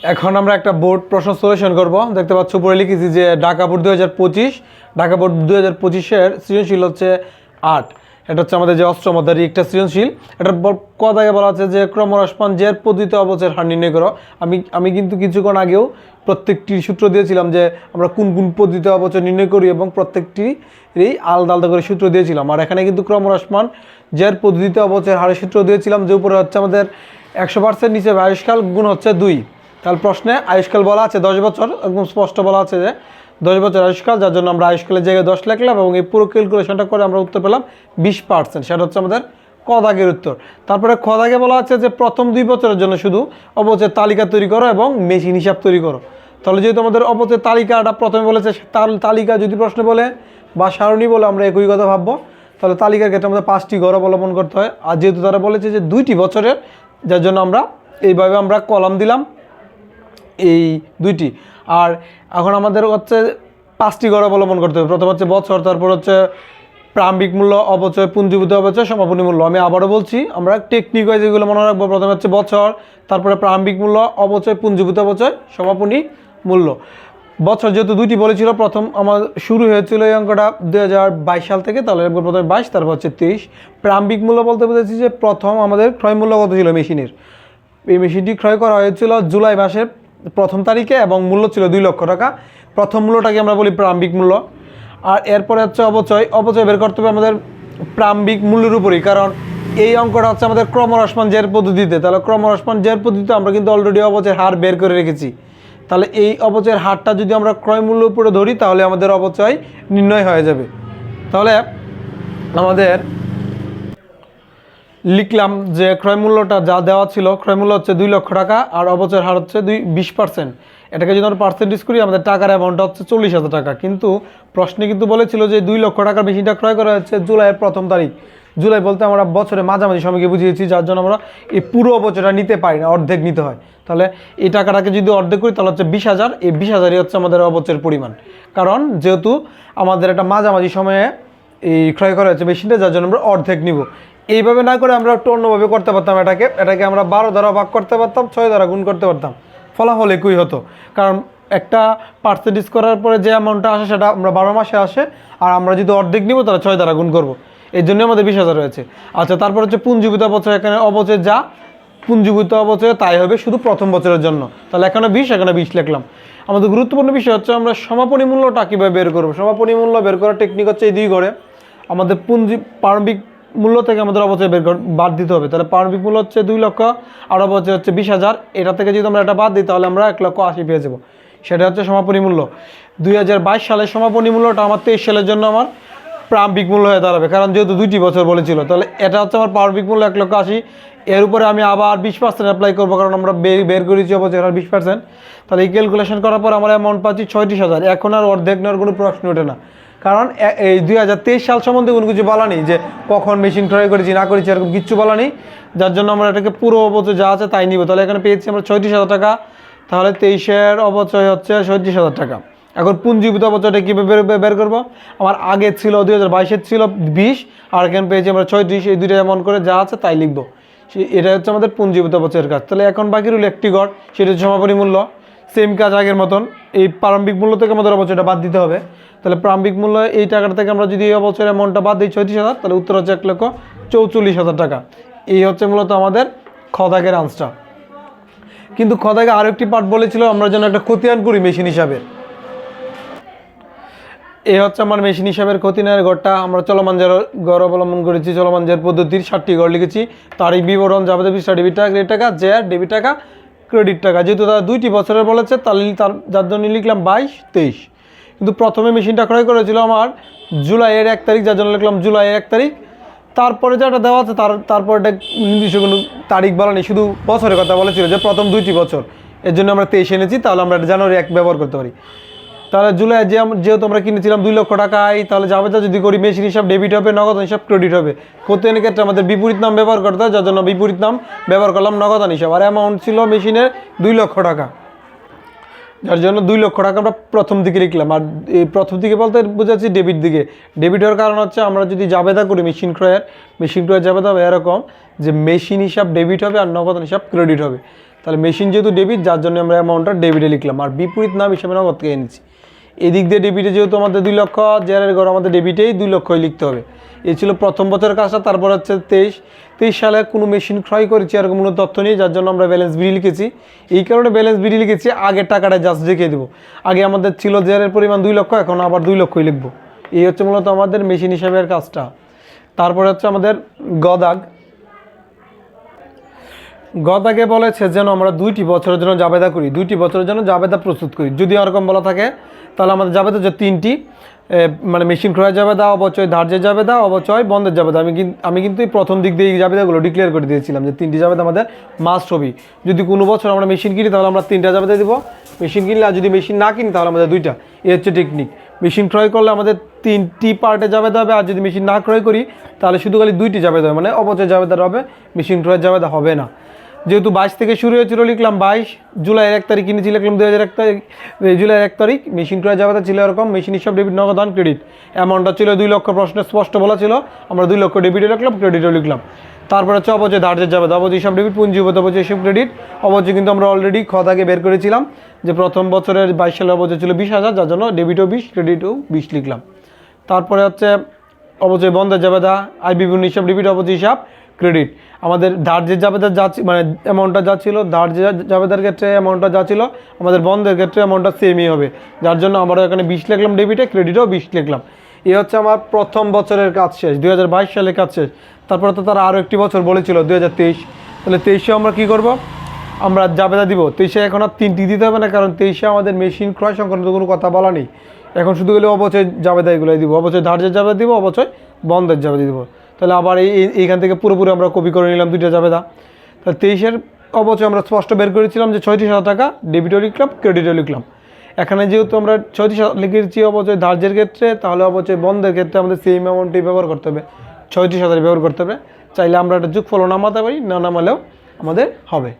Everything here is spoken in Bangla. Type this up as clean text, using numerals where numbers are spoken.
এখন আমরা একটা বোর্ড প্রশ্ন সলিউশন করব। দেখতে পাচ্ছ উপরে লিখেছি যে ঢাকা বোর্ড 2025, ঢাকা বোর্ড 2025-এর সৃজনশীল হচ্ছে 8। এটা হচ্ছে আমাদের যে অষ্টম অধ্যায়ের একটা সৃজনশীল। এটার ক দাগে বলা আছে যে ক্রমহ্রাসমান জের পদ্ধতিতে অবচয়ের হার নির্ণয় করো। আমি কিন্তু কিছুক্ষণ আগেও প্রত্যেকটির সূত্র দিয়েছিলাম যে আমরা কোন কোন পদ্ধতিতে অবচয় নির্ণয় করি এবং প্রত্যেকটিরই আলাদা আলাদা করে সূত্র দিয়েছিলাম। আর এখানে কিন্তু ক্রমহ্রাসমান জের পদ্ধতিতে অবচয়ের হারের সূত্র দিয়েছিলাম, যে উপরে হচ্ছে আমাদের 100%, নিচে আয়ুষ্কাল গুণ হচ্ছে 2। তাহলে প্রশ্নে আয়ুষ্কাল বলা আছে 10 বছর, একদম স্পষ্ট বলা আছে যে 10 বছর আয়ুষ্কাল, যার জন্য আমরা আয়ুষ্কালের জায়গায় 10 লিখলাম এবং এই পুরো ক্যালকুলেশনটা করে আমরা উত্তর পেলাম 20%। সেটা হচ্ছে আমাদের ক দাগের উত্তর। তারপরে খ দাগে বলা আছে যে প্রথম 2 বছরের জন্য শুধু অবচয়ের তালিকা তৈরি করো এবং মেশিন হিসাব তৈরি করো। তাহলে যেহেতু আমাদের অবচয়ের তালিকাটা প্রথমে বলেছে, তার তালিকা যদি প্রশ্ন বলে বা সারণী বলে আমরা একই কথা ভাববো। তাহলে তালিকার ক্ষেত্রে আমাদের 5টি ঘর অবলম্বন করতে হয়। আর যেহেতু তারা বলেছে যে 2টি বছরের, যার জন্য আমরা এইভাবে আমরা কলাম দিলাম এই 2টি। আর এখন আমাদের হচ্ছে 5টি ঘর অবলম্বন করতে হবে। প্রথম হচ্ছে বছর, তারপর হচ্ছে প্রারম্ভিক মূল্য, অবচয়, পুঞ্জীভূত অবচয়, সমাপনী মূল্য। আমি আবারও বলছি, আমরা টেকনিক ওয়াইজ এগুলো মনে রাখবো। প্রথমে হচ্ছে বছর, তারপরে প্রারম্ভিক মূল্য, অবচয়, পুঞ্জীভূত অবচয়, সমাপনী মূল্য। বছর যেহেতু 2টি বলেছিল, প্রথম আমার শুরু হয়েছিল এই অঙ্কটা 2022 সাল থেকে, তাহলে প্রথমে 22, তারপর হচ্ছে 23। প্রারম্ভিক মূল্য বলতে বুঝেছি যে প্রথম আমাদের ক্রয় মূল্য কত ছিল মেশিনের। এই মেশিনটি ক্রয় করা হয়েছিল জুলাই মাসের 1ম তারিখে এবং মূল্য ছিল 2 লক্ষ টাকা। প্রথম মূল্যটাকে আমরা বলি প্রারম্ভিক মূল্য। আর এরপরে হচ্ছে অবচয়। অবচয় বের করতে হবে আমাদের প্রারম্ভিক মূল্যের উপরই, কারণ এই অঙ্কটা হচ্ছে আমাদের ক্রমহ্রাসমান জের পদ্ধতিতে। তাহলে ক্রমহ্রাসমান জের পদ্ধতিতে আমরা কিন্তু অলরেডি অবচয়ের হার বের করে রেখেছি। তাহলে এই অবচয়ের হারটা যদি আমরা ক্রয় মূল্য উপরে ধরি, তাহলে আমাদের অবচয় নির্ণয় হয়ে যাবে। তাহলে আমাদের লিখলাম যে ক্রয় মূল্যটা যা দেওয়া ছিল, ক্রয় মূল্য হচ্ছে 2 লক্ষ টাকা আর অবচয়ের হার হচ্ছে 20%। এটাকে যদি আমরা পার্সেন্টেজ করি, আমাদের টাকার অ্যামাউন্টটা হচ্ছে 40,000 টাকা। কিন্তু প্রশ্নে কিন্তু বলেছিল যে 2 লক্ষ টাকার মেশিনটা ক্রয় করা হচ্ছে জুলাইয়ের 1ম তারিখ। জুলাই বলতে আমরা বছরের মাঝামাঝি সময়কে বুঝিয়েছি, যার জন্য আমরা এই পুরো অবচয়টা নিতে পারি না, অর্ধেক নিতে হয়। তাহলে এই টাকাটাকে যদি অর্ধেক করি, তাহলে হচ্ছে 20,000। এই 20,000ই হচ্ছে আমাদের অবচয়ের পরিমাণ, কারণ যেহেতু আমাদের একটা মাঝামাঝি সময়ে এই ক্রয় করা হচ্ছে মেশিনটা, যার জন্য আমরা অর্ধেক নিব। এইভাবে না করে আমরা একটু অন্যভাবে করতে পারতাম। এটাকে আমরা 12 দ্বারা ভাগ করতে পারতাম, 6 দ্বারা গুণ করতে পারতাম, ফলাফল একই হতো। কারণ একটা পার্সেন্টেজ করার পরে যে অ্যামাউন্টটা আসে সেটা আমরা 12 মাসে আসে, আর আমরা যদি অর্ধেক নিব তাহলে 6 দ্বারা গুণ করবো। এই জন্য আমাদের 20,000 রয়েছে। আচ্ছা, তারপর হচ্ছে পুঞ্জীভূত অবচয়। এখানে অবচয় যা পুঞ্জীভূত অবচয় তাই হবে শুধু প্রথম বছরের জন্য। তাহলে এখানে 20, এখানে 20 লিখলাম। আমাদের গুরুত্বপূর্ণ বিষয় হচ্ছে আমরা সমাপনী মূল্যটা কীভাবে বের করবো। সমাপনী মূল্য বের করার টেকনিক হচ্ছে এই 2 ঘরে। আমাদের প্রারম্ভিক মূল্য থেকে আমাদের অবচয় বাদ দিতে হবে। তাহলে প্রারম্ভিক মূল্য হচ্ছে 2 লক্ষ আর অবচয় হচ্ছে 20,000। এটা থেকে যদি আমরা এটা বাদ দিই, তাহলে আমরা 1,80,000 পেয়ে যাবো। সেটা হচ্ছে সমাপনী মূল্য। 2022 সালের সমাপনী মূল্যটা আমার 23 সালের জন্য আমার প্রারম্ভিক মূল্য হয়ে দাঁড়াবে, কারণ যেহেতু 2টি বছর বলেছিল। তাহলে এটা হচ্ছে আমার প্রারম্ভিক মূল্য 1,80,000। এর উপরে আমি আবার 20% অ্যাপ্লাই করবো, কারণ আমরা বের করেছি অবচয় আর 20%। তাহলে এই ক্যালকুলেশন করার পর আমরা অ্যামাউন্ট পাচ্ছি 36,000। এখন আর অর্ধেক নেওয়ার কোনো প্রশ্ন ওঠে না, কারণ এই 2023 সাল সম্বন্ধে কোনো কিছু বলা নেই যে কখন মেশিন ক্রয় করেছি না করেছি, এরকম কিচ্ছু বলা নেই, যার জন্য আমরা এটাকে পুরো অবচয় যা আছে তাই নিব। তাহলে এখানে পেয়েছি আমরা 36,000 টাকা। তাহলে 23-এর অবচয় হচ্ছে 37,000 টাকা। এখন পুঞ্জীভূত অবচয়টা কীভাবে বের করবো? আমার আগে ছিল 2022-এর ছিল 20, আর এখানে পেয়েছি আমরা 36। এই দুইটা এমন করে যা আছে তাই লিখবো। এটা হচ্ছে আমাদের পুঞ্জীভূত অবচয়ের কাজ। তাহলে এখন বাকি রইল একটি ঘর, সেটা হচ্ছে সমাপনী মূল্য। সেম কাজ আগের মতন, এই প্রারম্ভিক মূল্য থেকে আমাদের অবচয়টা বাদ দিতে হবে। তাহলে প্রারম্ভিক মূল্য এই টাকাটা থেকে আমরা যদি এই অবচয়ের অ্যামাউন্টটা বাদ দিই 36,000, তাহলে উত্তর হচ্ছে 1,44,000 টাকা। এই হচ্ছে মূলত আমাদের খ দাগের আনসার। কিন্তু খ দাগে আরও একটি পার্ট বলেছিল আমরা যেন একটা খতিয়ান করি মেশিন হিসাবে। এই হচ্ছে আমার মেশিন হিসাবের খতিয়ানের ঘরটা। আমরা চলমান ঘর অবলম্বন করেছি, চলমান জের পদ্ধতির 7টি ঘর লিখেছি। তারিখ বিবরণ, যাবতীয় বিষয়, ডেবিট টাকা, ক্রেডিট টাকা, জের ডেবিট টাকা, ক্রেডিট টাকা। যেহেতু তারা 2টি বছরের বলেছে, তাহলে যার জন্য লিখলাম 22, 23। কিন্তু প্রথমে মেশিনটা ক্রয় করেছিল আমার জুলাইয়ের 1 তারিখ, যার জন্য লিখলাম জুলাইয়ের 1 তারিখ। তারপরে যেটা দেওয়া আছে তারপর এটা নির্দিষ্ট কোনো তারিখ বলা নেই, শুধু বছরের কথা বলেছিল যে প্রথম 2টি বছর। এর জন্য আমরা 23 এনেছি, তাহলে আমরা জানুয়ারি 1 ব্যবহার করতে পারি। তাহলে জুলাই যেহেতু আমরা কিনেছিলাম 2 লক্ষ টাকায়, তাহলে যাবে যদি করি মেশিন হিসাব ডেবিট হবে, নগদান হিসাব ক্রেডিট হবে। খতিয়ানের ক্ষেত্রে আমাদের বিপরীত নাম ব্যবহার করতে হয়, যার জন্য বিপরীত নাম ব্যবহার করলাম নগদান হিসাব। আর অ্যামাউন্ট ছিল মেশিনের 2 লক্ষ টাকা, যার জন্য 2 লক্ষ টাকা আমরা প্রথম দিকে লিখলাম। আর এই প্রথম দিকে বলতে বোঝাচ্ছি ডেবিট দিকে। ডেবিট হওয়ার কারণ হচ্ছে আমরা যদি জাবেদা করি মেশিন ক্রয়ের জাবেদা হবে এরকম যে মেশিন হিসাব ডেবিট হবে আর নগদান হিসাব ক্রেডিট হবে। তাহলে মেশিন যেহেতু ডেবিট, যার জন্য আমরা অ্যামাউন্টটা ডেবিটে লিখলাম, আর বিপরীত নাম হিসাবে নগদ থেকে এনেছি। এদিক দিয়ে ডেবিটে যেহেতু আমাদের 2 লক্ষ, জেয়ারের ঘর আমাদের ডেবিটেই 2 লক্ষই লিখতে হবে। এই ছিল প্রথম বছরের কাজটা। তারপর হচ্ছে 23 সালে কোনো মেশিন ক্রয় করেছি এরকম কোনো তথ্য নেই, যার জন্য আমরা ব্যালেন্স বিডি লিখেছি। এই কারণে ব্যালেন্স বিডি লিখেছি, আগের টাকাটা জাস্ট দেখিয়ে দেবো। আগে আমাদের ছিল জেয়ারের পরিমাণ 2 লক্ষ, এখন আবার 2 লক্ষই লিখবো। এই হচ্ছে মূলত আমাদের মেশিন হিসাবের কাজটা। তারপরে হচ্ছে আমাদের গদাগ। গদাগে বলেছে যেন আমরা 2টি বছরের জন্য জাবেদা করি, 2টি বছরের জন্য জাবেদা প্রস্তুত করি। যদি এরকম বলা থাকে তাহলে আমাদের জাবেদা যে 3টি, মানে মেশিন ক্রয় জাবেদা, অবচয় ধার্যের জাবেদা, অবচয় বন্ধের জাবেদা। আমি কিন্তু এই প্রথম দিক দিয়ে এই জাবেদাগুলো ডিক্লেয়ার করে দিয়েছিলাম যে 3টি জাবেদা আমাদের মাস্ট হবে। যদি কোনো বছর আমরা মেশিন কিনি তাহলে আমরা 3টা জাবেদা দিব মেশিন কিনলে, আর যদি মেশিন না কিনি তাহলে আমাদের 2টা। এই হচ্ছে টেকনিক। মেশিন ক্রয় করলে আমাদের 3টি পার্টে জাবেদা হবে, আর যদি মেশিন না ক্রয় করি তাহলে শুধু খালি 2টি জাবেদা হবে, মানে অবচয় জাবেদা হবে, মেশিন ক্রয় জাবেদা হবে না। যেহেতু 22 থেকে শুরু হয়েছিল লিখলাম 22, জুলাইয়ের 1 তারিখ কিনেছি লিখলাম 2001 তারিখ, জুলাইয়ের 1 তারিখ। মেশিন ক্রয় জাবেদা ছিল এরকম, মেশিন হিসাব ডেবিট, নগদ অন ক্রেডিট। অ্যামাউন্টটা ছিল 2 লক্ষ, প্রশ্নে স্পষ্ট বলা ছিল, আমরা 2 লক্ষ ডেবিটে লিখলাম, ক্রেডিটও লিখলাম। তারপর হচ্ছে অবচয় ধার্যের জাবেদা, অবচয় হিসাব ডেবিট, পুঞ্জিগত অবচয় হিসাব ক্রেডিট। অবচয় কিন্তু আমরা অলরেডি আগে বের করেছিলাম যে প্রথম বছরের 22 সালে অবচয় ছিল 20,000, যার জন্য ডেবিটও 20, ক্রেডিটও 20 লিখলাম। তারপরে হচ্ছে অবচয় বন্ধের জাবেদা, আয় বিভিন্ন হিসাব ডেবিট, অবচয় হিসাব ক্রেডিট। আমাদের ধার্যের জাবেদা যা মানে অ্যামাউন্টটা যা ছিল, ধার্যের জাবেদার ক্ষেত্রে অ্যামাউন্টটা যা ছিল, আমাদের বন্ধের ক্ষেত্রে অ্যামাউন্টটা সেমই হবে, যার জন্য আমরা এখানে 20 লিখলাম ডেবিটে, ক্রেডিটও 20 লিখলাম। এই হচ্ছে আমার প্রথম বছরের কাজ শেষ, 2022 সালে কাজ শেষ। তারপরে তো তারা আরও একটি বছর বলেছিল 2023, তাহলে 23-এ আমরা কী করব, আমরা জাবেদা দিব। 23-এ এখন আর 3টি দিতে হবে না, কারণ 23-এ আমাদের মেশিন ক্রয় সংক্রান্ত কোনো কথা বলা নেই। এখন শুধু গেলে অবচয় জাবেদা এগুলোই দিব, অবচয় ধার্যের জাবেদা দিব, অবচয় বন্ধের জাবেদা দিব। তাহলে আবার এইখান থেকে পুরোপুরি আমরা কপি করে নিলাম 2টা জাবেদা। তাহলে 23-এর অবচয় আমরা স্পষ্ট বের করেছিলাম যে 37,000 টাকা, ডেবিটও লিখলাম, ক্রেডিটও লিখলাম। এখানে যেহেতু আমরা 37,000 লিখেছি অবচয় ধার্যের ক্ষেত্রে, তাহলে অবচয় বন্ধের ক্ষেত্রে আমাদের সেম অ্যামাউন্টই ব্যবহার করতে হবে, 37,000 ব্যবহার করতে হবে। চাইলে আমরা একটা যোগফলও নামাতে পারি, না নামালেও আমাদের হবে।